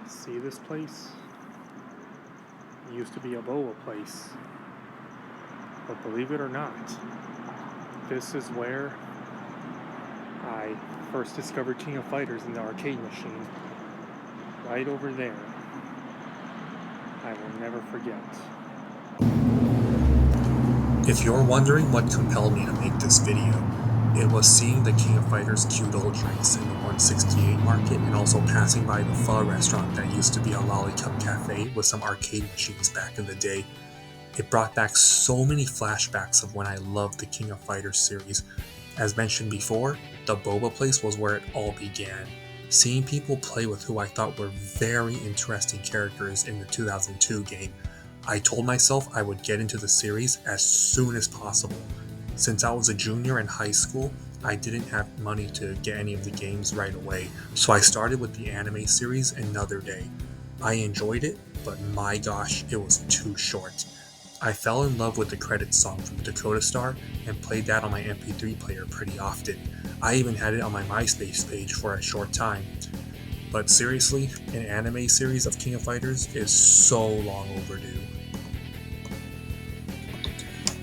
See this place? It used to be a boba place. But believe it or not, this is where I first discovered King of Fighters in the arcade machine. Right over there. I will never forget. If you're wondering what compelled me to make this video, it was seeing the King of Fighters cute old drinks in the 168 market and also passing by the pho restaurant that used to be a Lollicum Cafe with some arcade machines back in the day. It brought back so many flashbacks of when I loved the King of Fighters series. As mentioned before, the Boba Place was where it all began. Seeing people play with who I thought were very interesting characters in the 2002 game, I told myself I would get into the series as soon as possible. Since I was a junior in high school, I didn't have money to get any of the games right away, so I started with the anime series Another Day. I enjoyed it, but my gosh, it was too short. I fell in love with the credits song from Dakota Star and played that on my MP3 player pretty often. I even had it on my MySpace page for a short time. But seriously, an anime series of King of Fighters is so long overdue.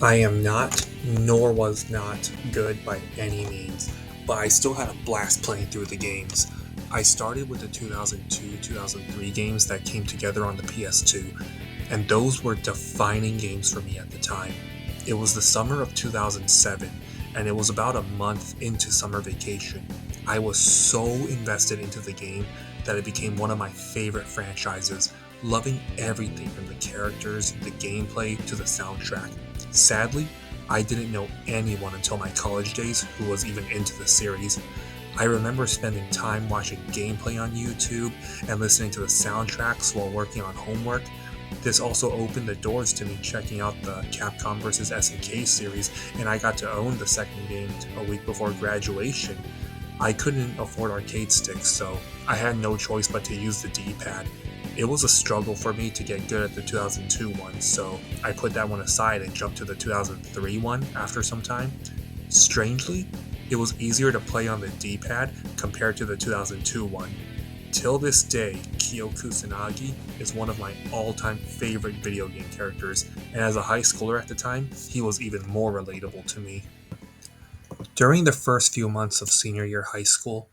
I am not, nor was not, good by any means, but I still had a blast playing through the games. I started with the 2002-2003 games that came together on the PS2, and those were defining games for me at the time. It was the summer of 2007, and it was about a month into summer vacation. I was so invested into the game that it became one of my favorite franchises, loving everything from the characters, the gameplay, to the soundtrack. Sadly, I didn't know anyone until my college days who was even into the series. I remember spending time watching gameplay on YouTube and listening to the soundtracks while working on homework. This also opened the doors to me checking out the Capcom vs. SNK series, and I got to own the second game a week before graduation. I couldn't afford arcade sticks, so I had no choice but to use the D-pad. It was a struggle for me to get good at the 2002 one, so I put that one aside and jumped to the 2003 one after some time. Strangely, it was easier to play on the D-pad compared to the 2002 one. Till this day, Kyo Kusanagi is one of my all-time favorite video game characters, and as a high schooler at the time, he was even more relatable to me. During the first few months of senior year high school,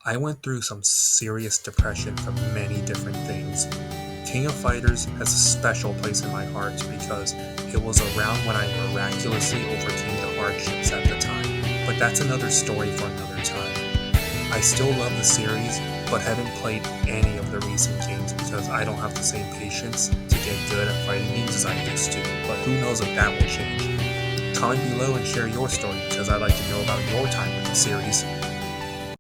I went through some serious depression from many different things. King of Fighters has a special place in my heart because it was around when I miraculously overcame the hardships at the time, but that's another story for another time. I still love the series, but haven't played any of the recent games because I don't have the same patience to get good at fighting games as I used to, but who knows if that will change. Comment below and share your story because I'd like to know about your time with the series.